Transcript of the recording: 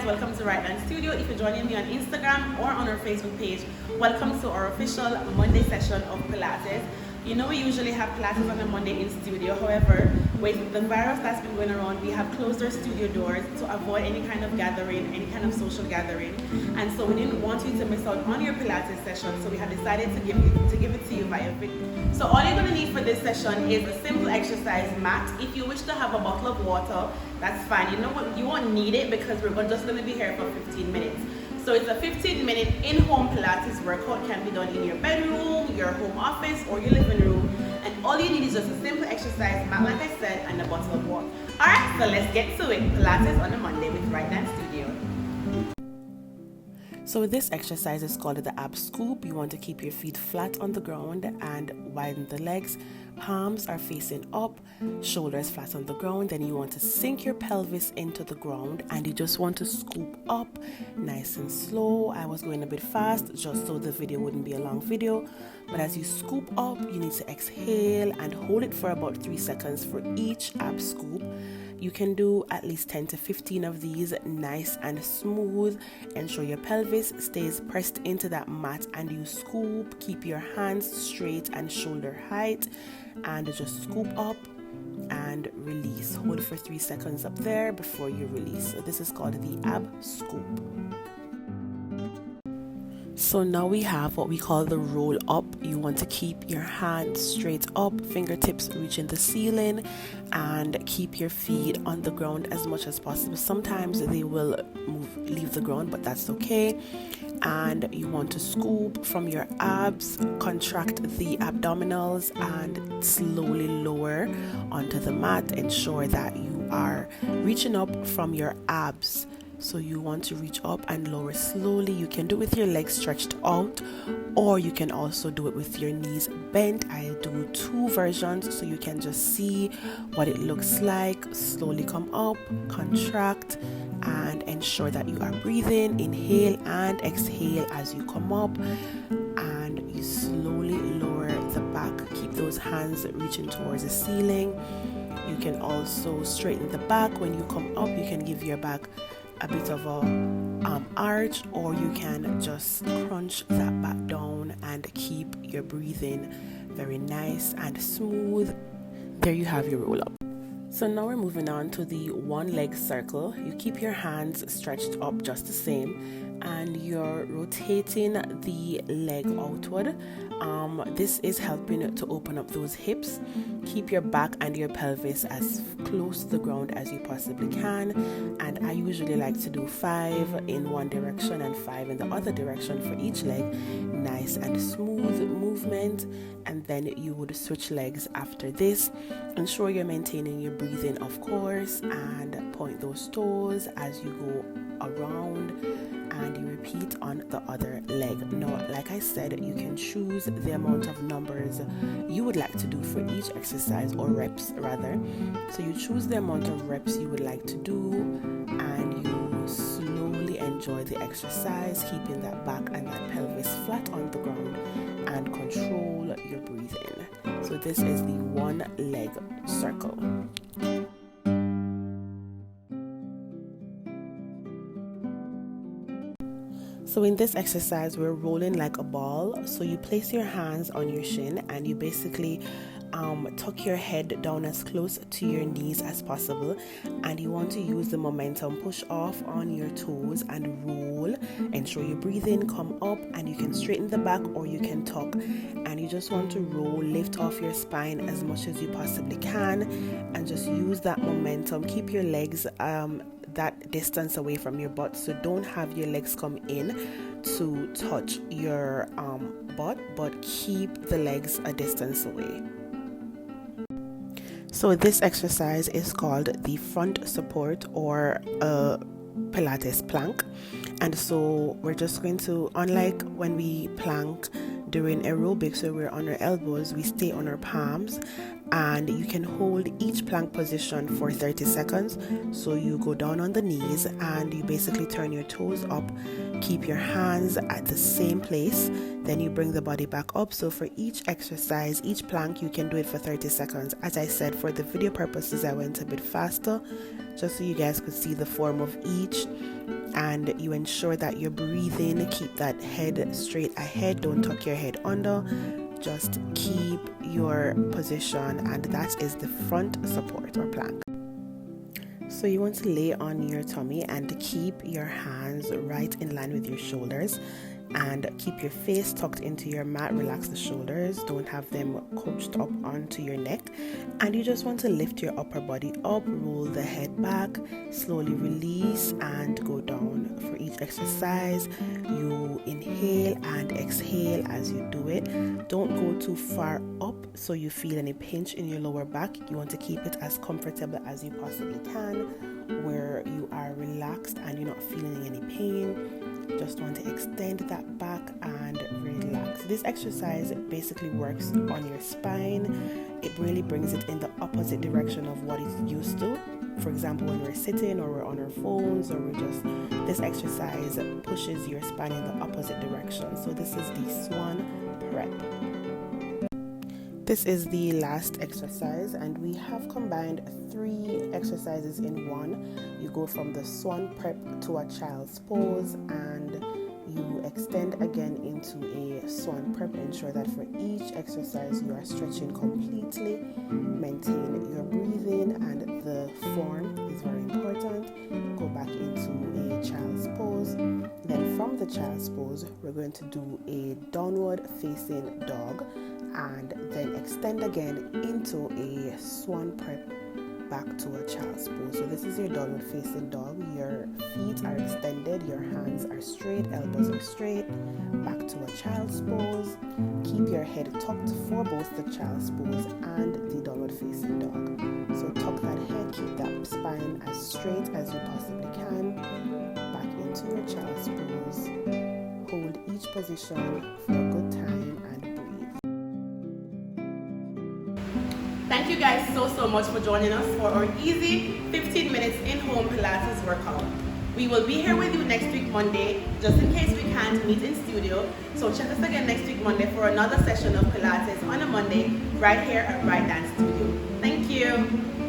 guys, welcome to Right Hand Studio. If you're joining me on Instagram or on our Facebook page, welcome to our official Monday session of Pilates. You know, we usually have Pilates on a Monday in studio. However, with the virus that's been going around, we have closed our studio doors to avoid any kind of gathering, any kind of social gathering. And so we didn't want you to miss out on your Pilates session, so we have decided to give it to you via video. So all you're going to need for this session is a simple exercise mat. If you wish to have a bottle of water, that's fine. You know what? You won't need it because we're just going to be here for 15 minutes. So it's a 15-minute in-home Pilates workout. Can be done in your bedroom, your home office, or your living room. And all you need is just a simple exercise mat, like I said, and a bottle of water. Alright, so let's get to it. Pilates on a Monday with Right Hand Studio. So this exercise is called the ab scoop. You want to keep your feet flat on the ground and widen the legs. Palms are facing up, shoulders flat on the ground. Then you want to sink your pelvis into the ground and you just want to scoop up nice and slow. I was going a bit fast just so the video wouldn't be a long video. But as you scoop up, you need to exhale and hold it for about 3 seconds for each ab scoop. You can do at least 10 to 15 of these, nice and smooth. Ensure your pelvis stays pressed into that mat and you scoop. Keep your hands straight and shoulder height and just scoop up and release. Hold for 3 seconds up there before you release. So this is called the ab scoop. So now we have what we call the roll up. You want to keep your hands straight up, fingertips reaching the ceiling, and keep your feet on the ground as much as possible. Sometimes they will leave the ground, but that's okay. And you want to scoop from your abs, contract the abdominals, and slowly lower onto the mat. Ensure that you are reaching up from your abs. So you want to reach up and lower slowly. You can do it with your legs stretched out, or you can also do it with your knees bent. I do 2 versions so you can just see what it looks like. Slowly come up, contract, and ensure that you are breathing. Inhale and exhale as you come up, and you slowly lower the back. Keep those hands reaching towards the ceiling. You can also straighten the back. When you come up, you can give your back a bit of a arch, or you can just crunch that back down and keep your breathing very nice and smooth. There you have your roll up. So now we're moving on to the one leg circle. You keep your hands stretched up just the same and you're rotating the leg outward. This is helping to open up those hips. Keep your back and your pelvis as close to the ground as you possibly can. And I usually like to do 5 in one direction and 5 in the other direction for each leg. Nice and smooth movement. And then you would switch legs after this. Ensure you're maintaining your breathing, of course, and point those toes as you go around, and you repeat on the other leg. Now, like I said, you can choose the amount of numbers you would like to do for each exercise, or reps rather. So you choose the amount of reps you would like to do, and you slowly enjoy the exercise, keeping that back and that pelvis flat on the ground and control your breathing. So this is the one leg circle. So in this exercise, we're rolling like a ball. So you place your hands on your shin and you basically tuck your head down as close to your knees as possible, and you want to use the momentum, push off on your toes and roll. Ensure you're breathing, come up, and you can straighten the back or you can tuck, and you just want to roll, lift off your spine as much as you possibly can, and just use that momentum. Keep your legs that distance away from your butt, so don't have your legs come in to touch your butt, but keep the legs a distance away. So this exercise is called the front support, or Pilates plank. And so we're just going to, unlike when we plank during aerobics where we're on our elbows, we stay on our palms and you can hold each plank position for 30 seconds. So you go down on the knees and you basically turn your toes up, keep your hands at the same place, then you bring the body back up. So for each exercise, each plank, you can do it for 30 seconds. As I said, for the video purposes, I went a bit faster just so you guys could see the form of each, and you ensure that you're breathing. Keep that head straight ahead, don't tuck your head under, just keep your position, and that is the front support or plank. So you want to lay on your tummy and keep your hands right in line with your shoulders, and keep your face tucked into your mat. Relax the shoulders, don't have them coached up onto your neck, and you just want to lift your upper body up, roll the head back, slowly release and go down. For each exercise, you inhale and exhale as you do it. Don't go too far up so you feel any pinch in your lower back. You want to keep it as comfortable as you possibly can, where you are relaxed and you're not feeling any pain. Just want to extend that back and relax. This exercise basically works on your spine. It really brings it in the opposite direction of what it's used to. For example, when we're sitting or we're on our phones, or this exercise pushes your spine in the opposite direction. So this is the Swan Prep. This is the last exercise, and we have combined 3 exercises in one. You go from the Swan Prep to a child's pose, and you extend again into a Swan Prep. Ensure that for each exercise you are stretching completely. Maintain your breathing, and the form is very important. Go back into a child's pose. Then from the child's pose, we're going to do a downward facing dog, and then extend again into a Swan Prep back to a child's pose. So this is your downward facing dog. Your feet are extended, your hands are straight, elbows are straight. Back to a child's pose. Keep your head tucked for both the child's pose and the downward facing dog. So tuck that head, keep that spine as straight as you possibly can. Back into your child's pose. Hold each position for a good time and breathe. Thank you guys so much for joining us for our easy 15 minutes in-home Pilates workout. We will be here with you next week Monday, just in case we can't meet in studio. So check us again next week Monday for another session of Pilates on a Monday right here at Right Dance Studio. Thank you.